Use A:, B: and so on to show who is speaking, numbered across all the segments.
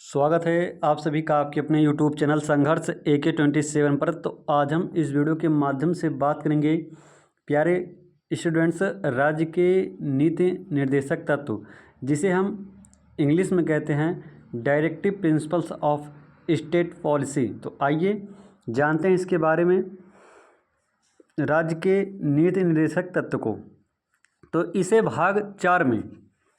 A: स्वागत है आप सभी का आपके अपने यूट्यूब चैनल संघर्ष AK27 पर। तो आज हम इस वीडियो के माध्यम से बात करेंगे प्यारे स्टूडेंट्स, राज्य के नीति निर्देशक तत्व, जिसे हम इंग्लिश में कहते हैं directive principles of state policy. तो आइए जानते हैं इसके बारे में, राज्य के नीति निर्देशक तत्व को। तो इसे भाग 4 में,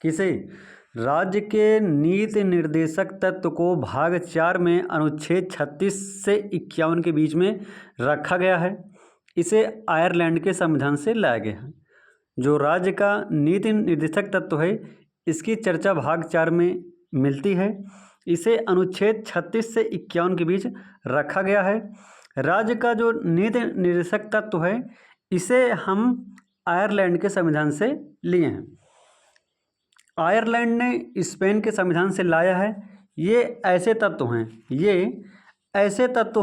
A: किसे, राज्य के नीति निर्देशक तत्व को भाग 4 में अनुच्छेद 36 से 51 के बीच में रखा गया है। इसे आयरलैंड के संविधान से लाया गया है। जो राज्य का नीति निर्देशक तत्व है, इसकी चर्चा भाग 4 में मिलती है। इसे अनुच्छेद 36 से 51 के बीच रखा गया है। राज्य का जो नीति निर्देशक तत्व है, इसे हम आयरलैंड के संविधान से लिए हैं। आयरलैंड ने स्पेन के संविधान से लाया है। ये ऐसे तत्व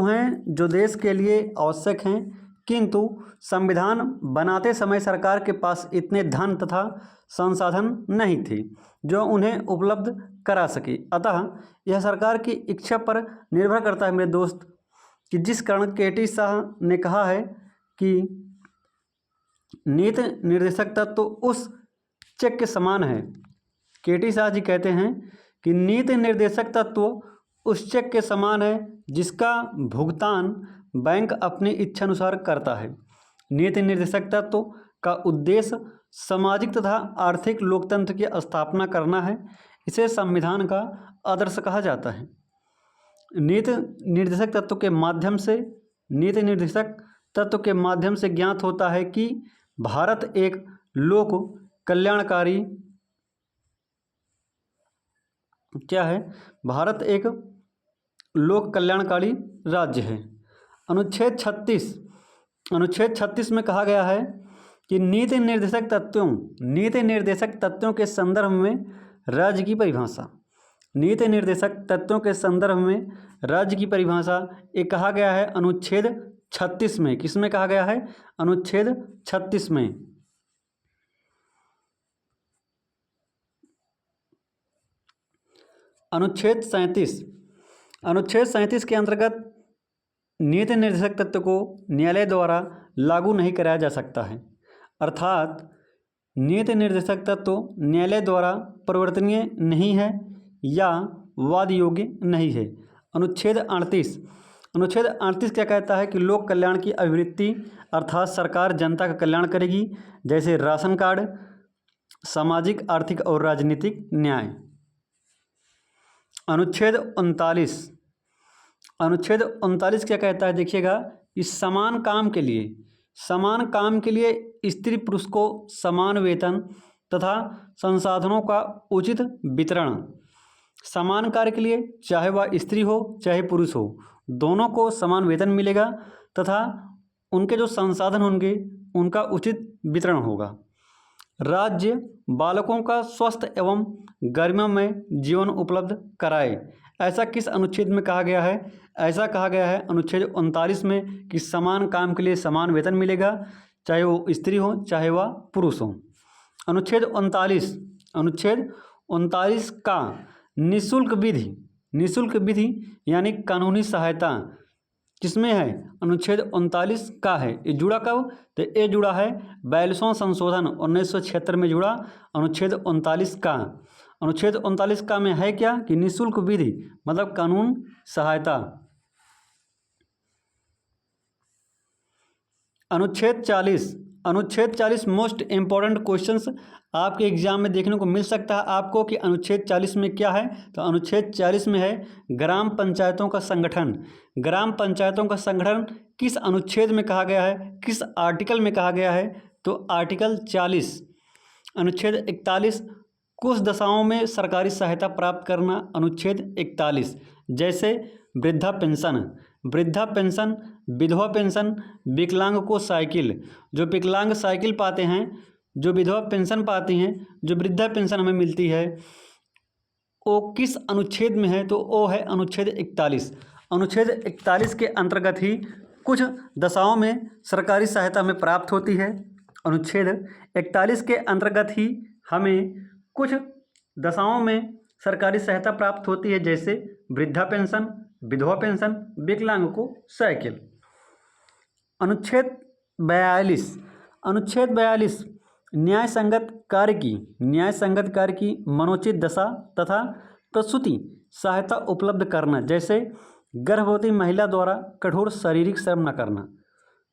A: हैं जो देश के लिए आवश्यक हैं, किंतु संविधान बनाते समय सरकार के पास इतने धन तथा संसाधन नहीं थे जो उन्हें उपलब्ध करा सके। अतः यह सरकार की इच्छा पर निर्भर करता है मेरे दोस्त, कि जिस कारण KT शाह ने कहा है कि नीति निर्देशक तत्व उस चेक के समान है। KT शाह जी कहते हैं कि नीति निर्देशक तत्व उस चेक के समान है जिसका भुगतान बैंक अपनी इच्छा अनुसार करता है। नीति निर्देशक तत्व का उद्देश्य सामाजिक तथा आर्थिक लोकतंत्र की स्थापना करना है। इसे संविधान का आदर्श कहा जाता है। नीति निर्देशक तत्व के माध्यम से ज्ञात होता है कि भारत एक लोक कल्याणकारी राज्य है। अनुच्छेद 36 में कहा गया है कि नीति निर्देशक तत्वों के संदर्भ में राज्य की परिभाषा। नीति निर्देशक तत्वों के संदर्भ में राज्य की परिभाषा ये कहा गया है अनुच्छेद 36 में। किसमें कहा गया है? अनुच्छेद 36 में। अनुच्छेद 37 के अंतर्गत नीति निर्देशक तत्व को न्यायालय द्वारा लागू नहीं कराया जा सकता है। अर्थात नीति निर्देशक तत्व न्यायालय द्वारा परिवर्तनीय नहीं है या वाद योग्य नहीं है। अनुच्छेद 38 क्या कहता है कि लोक कल्याण की अभिवृत्ति, अर्थात सरकार जनता का कल्याण करेगी, जैसे राशन कार्ड, सामाजिक, आर्थिक और राजनीतिक न्याय। अनुच्छेद 39 क्या कहता है? देखिएगा, इस समान काम के लिए स्त्री पुरुष को समान वेतन तथा संसाधनों का उचित वितरण। समान कार्य के लिए चाहे वह स्त्री हो चाहे पुरुष हो, दोनों को समान वेतन मिलेगा तथा उनके जो संसाधन होंगे उनका उचित वितरण होगा। राज्य बालकों का स्वस्थ एवं गरिमामय जीवन उपलब्ध कराए। ऐसा किस अनुच्छेद में कहा गया है? ऐसा कहा गया है अनुच्छेद 39 में कि समान काम के लिए समान वेतन मिलेगा, चाहे वो स्त्री हो चाहे वह पुरुष हो। अनुच्छेद 39 का निःशुल्क विधि यानी कानूनी सहायता किसमें है? अनुच्छेद 39 का है। ये जुड़ा कब? तो ये जुड़ा है 42वां संशोधन 1976 में जुड़ा अनुच्छेद 39 का। अनुच्छेद 39 का में है क्या कि निःशुल्क विधि मतलब कानून सहायता। अनुच्छेद 40 मोस्ट इम्पॉर्टेंट क्वेश्चंस आपके एग्जाम में देखने को मिल सकता है आपको कि अनुच्छेद 40 में क्या है। तो अनुच्छेद 40 में है ग्राम पंचायतों का संगठन। ग्राम पंचायतों का संगठन किस अनुच्छेद में कहा गया है, किस आर्टिकल में कहा गया है? तो आर्टिकल 40। अनुच्छेद 41 कुछ दशाओं में सरकारी सहायता प्राप्त करना। अनुच्छेद 41 जैसे वृद्धा पेंशन, विधवा पेंशन, विकलांग को साइकिल। जो विकलांग साइकिल पाते हैं, जो विधवा पेंशन पाती हैं, जो वृद्धा पेंशन हमें मिलती है, वो किस अनुच्छेद में है? तो वो है अनुच्छेद 41। अनुच्छेद 41 के अंतर्गत ही कुछ दशाओं में सरकारी सहायता हमें प्राप्त होती है। अनुच्छेद 41 के अंतर्गत ही हमें कुछ दशाओं में सरकारी सहायता प्राप्त होती है, जैसे वृद्धा पेंशन, विधवा पेंशन, विकलांग को साइकिल। अनुच्छेद 42 न्याय संगत कार्य की मनोचित दशा तथा प्रसूति सहायता उपलब्ध करना, जैसे गर्भवती महिला द्वारा कठोर शारीरिक श्रम न करना।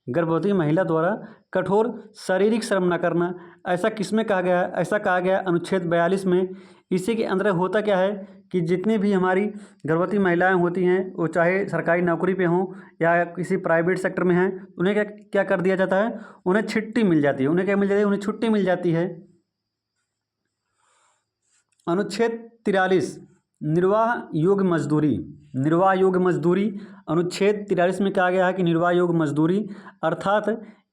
A: गर्भवती महिला द्वारा कठोर शारीरिक श्रम न करना, ऐसा किसमें कहा गया है? ऐसा कहा गया अनुच्छेद 42 में। इसी के अंदर होता क्या है कि जितनी भी हमारी गर्भवती महिलाएं होती हैं, वो चाहे सरकारी नौकरी पे हों या किसी प्राइवेट सेक्टर में हैं, उन्हें क्या कर दिया जाता है? उन्हें छुट्टी मिल जाती है। उन्हें क्या मिल जाती है? उन्हें छुट्टी मिल जाती है। अनुच्छेद 43 निर्वाह योग्य मजदूरी। अनुच्छेद 43 में कहा गया है कि निर्वाह योग्य मजदूरी अर्थात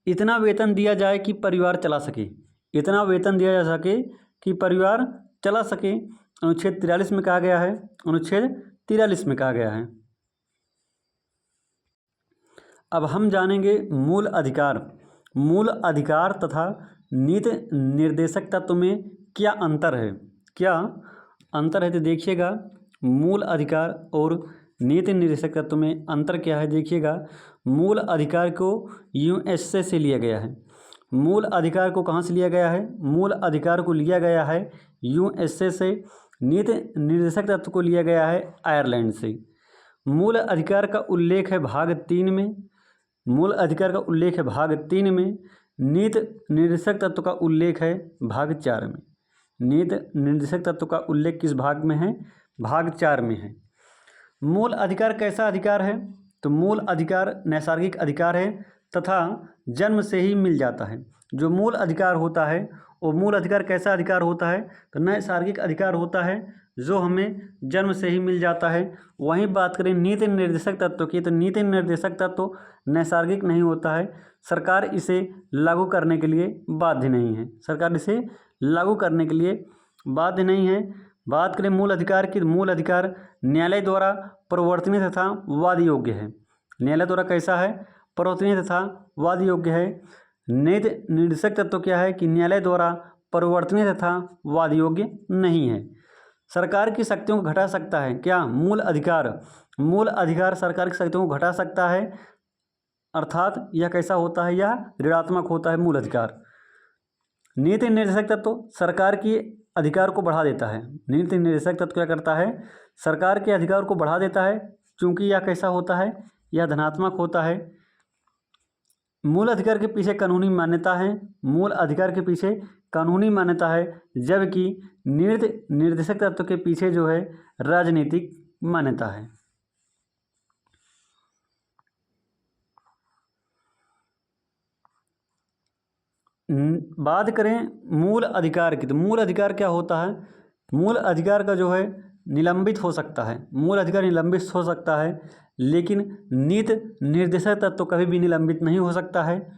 A: इतना वेतन दिया जाए कि परिवार चला सके, इतना वेतन दिया जा सके कि परिवार चला सके। अनुच्छेद 43 में कहा गया है। अब हम जानेंगे मूल अधिकार तथा नीति निर्देशक तत्व में क्या अंतर है। तो देखिएगा, मूल अधिकार और नीति निर्देशक तत्व में अंतर क्या है। देखिएगा, मूल अधिकार को यूएसए से लिया गया है। मूल अधिकार को कहाँ से लिया गया है? मूल अधिकार को लिया गया है यूएसए से। नीति निर्देशक तत्व को लिया गया है आयरलैंड से। मूल अधिकार का उल्लेख है भाग 3 में। नीति निर्देशक तत्व का उल्लेख है भाग 4 में। नीति निर्देशक तत्व का उल्लेख किस भाग में है? भाग 4 में है। मूल अधिकार कैसा अधिकार है? तो मूल अधिकार नैसर्गिक अधिकार है तथा जन्म से ही मिल जाता है। जो मूल अधिकार होता है वो मूल अधिकार कैसा अधिकार होता है? तो नैसर्गिक अधिकार होता है जो हमें जन्म से ही मिल जाता है। वहीं बात करें नीति निर्देशक तत्व की, तो नीति निर्देशक तत्व नैसर्गिक नहीं होता है। सरकार इसे लागू करने के लिए बाध्य नहीं है। बात करें मूल अधिकार की, मूल अधिकार न्यायालय द्वारा परिवर्तनीय तथा वाद योग्य है। न्यायालय द्वारा कैसा है? परिवर्तनीय तथा वाद योग्य है। नीति निर्देशक तत्व क्या है कि न्यायालय द्वारा परिवर्तनीय तथा वाद योग्य नहीं है। सरकार की शक्तियों को घटा सकता है क्या? मूल अधिकार सरकार की शक्तियों को घटा सकता है, अर्थात यह कैसा होता है? यह ऋणात्मक होता है मूल अधिकार। नीति निर्देशक तत्व सरकार की अधिकार को बढ़ा देता है। नीति निर्देशक तत्व क्या करता है? सरकार के अधिकार को बढ़ा देता है, क्योंकि यह कैसा होता है? यह धनात्मक होता है। मूल अधिकार के पीछे कानूनी मान्यता है, जबकि नीति निर्देशक तत्व के पीछे जो है राजनीतिक मान्यता है। बात करें मूल अधिकार की, तो मूल अधिकार क्या होता है? मूल अधिकार का जो है निलंबित हो सकता है। मूल अधिकार निलंबित हो सकता है, लेकिन नीति निर्देशक तत्व कभी भी निलंबित नहीं हो सकता है।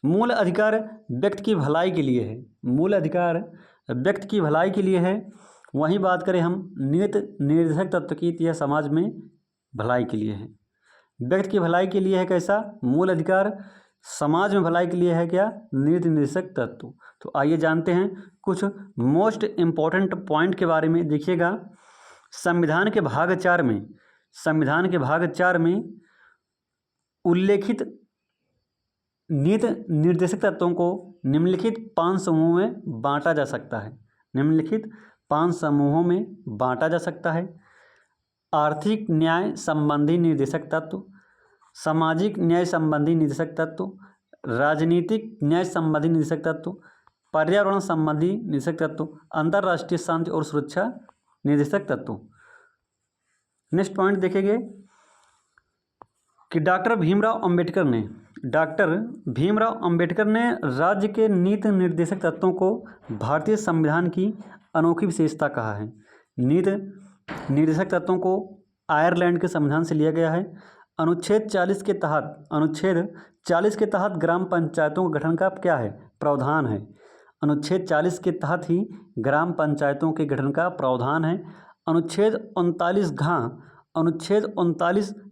A: मूल अधिकार व्यक्ति की भलाई के लिए है। वहीं बात करें हम नीति निर्देशक तत्व की, तो यह समाज में भलाई के लिए है। व्यक्ति की भलाई के लिए है कैसा? मूल अधिकार। समाज में भलाई के लिए है क्या? नीति निर्देशक तत्व। तो आइए जानते हैं कुछ मोस्ट इम्पॉर्टेंट पॉइंट के बारे में। देखिएगा, संविधान के भाग 4 में उल्लेखित नीति निर्देशक तत्वों को निम्नलिखित 5 समूहों में बांटा जा सकता है। आर्थिक न्याय संबंधी निर्देशक तत्व, सामाजिक न्याय संबंधी निर्देशक तत्व, राजनीतिक न्याय संबंधी निर्देशक तत्व, पर्यावरण संबंधी निर्देशक तत्व, अंतर्राष्ट्रीय शांति और सुरक्षा निर्देशक तत्व। नेक्स्ट पॉइंट देखेंगे कि डॉक्टर भीमराव अंबेडकर ने राज्य के नीति निर्देशक तत्वों को भारतीय संविधान की अनोखी विशेषता कहा है। नीति निर्देशक तत्वों को आयरलैंड के संविधान से लिया गया है। अनुच्छेद 40 के तहत ग्राम पंचायतों के गठन का क्या है? प्रावधान है। अनुच्छेद 40 के तहत ही ग्राम पंचायतों के गठन का प्रावधान है। अनुच्छेद 39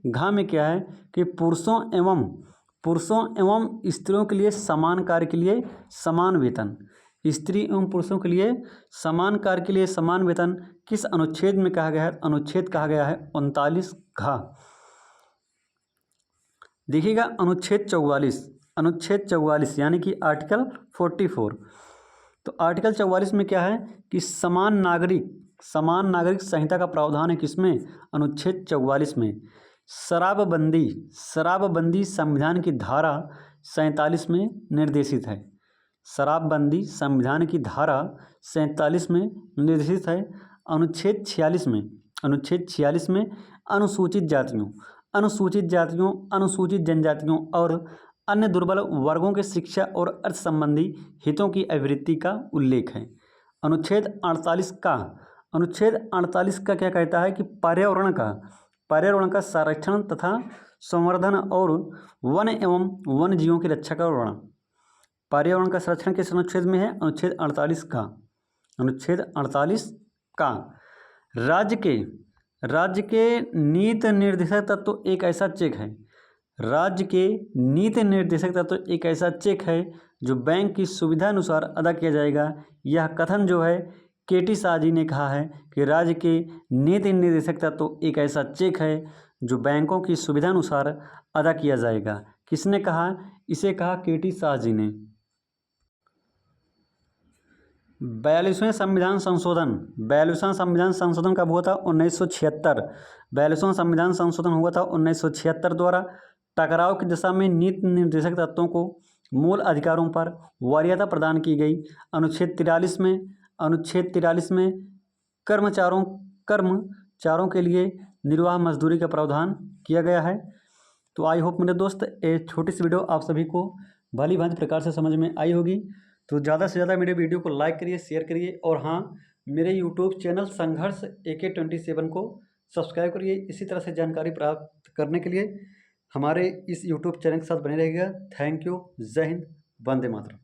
A: घ में क्या है कि पुरुषों एवं स्त्रियों के लिए समान कार्य के लिए समान वेतन, स्त्री एवं पुरुषों के लिए समान कार्य के लिए समान वेतन किस अनुच्छेद में कहा गया है? अनुच्छेद कहा गया है 39 घ। देखिएगा अनुच्छेद 44 यानी कि आर्टिकल 44। तो आर्टिकल 44 में क्या है कि समान नागरिक संहिता का प्रावधान है किसमें? अनुच्छेद 44 में। शराबबंदी संविधान की धारा 47 में निर्देशित है। शराबबंदी संविधान की धारा 47 में निर्देशित है। अनुच्छेद 46 में अनुसूचित जातियों, अनुसूचित जनजातियों और अन्य दुर्बल वर्गों के शिक्षा और अर्थ संबंधी हितों की अभिवृद्धि का उल्लेख है। अनुच्छेद 48 का क्या कहता है कि पर्यावरण का संरक्षण तथा संवर्धन और वन एवं वन जीवों की रक्षा का वर्णन। पर्यावरण का संरक्षण किस अनुच्छेद में है? अनुच्छेद 48 का। राज्य के नीति निर्देशक तत्व एक ऐसा चेक है। राज्य के नीति निर्देशक तत्व एक ऐसा चेक है जो बैंक की सुविधा अनुसार अदा किया जाएगा। यह कथन जो है केटी शाह जी ने कहा है कि राज्य के नीति निर्देशक तत्व एक ऐसा चेक है जो बैंकों की सुविधा अनुसार अदा किया जाएगा। किसने कहा? इसे कहा केटी शाह जी ने। 42वें संविधान संशोधन कब हुआ था? 1976। 42वां संविधान संशोधन हुआ था 1976 द्वारा। टकराव की दिशा में नीति निर्देशक तत्वों को मूल अधिकारों पर वरीयता प्रदान की गई। अनुच्छेद 43 में कर्मचारों के लिए निर्वाह मजदूरी का प्रावधान किया गया है। तो आई होप मेरे दोस्त एक छोटी सी वीडियो आप सभी को भली भांति प्रकार से समझ में आई होगी। तो ज़्यादा से ज़्यादा मेरे वीडियो को लाइक करिए, शेयर करिए और हाँ, मेरे यूट्यूब चैनल संघर्ष AK27 को सब्सक्राइब करिए। इसी तरह से जानकारी प्राप्त करने के लिए हमारे इस यूट्यूब चैनल के साथ बने रहिएगा। Thank you. जय हिंद। वंदे मातरम।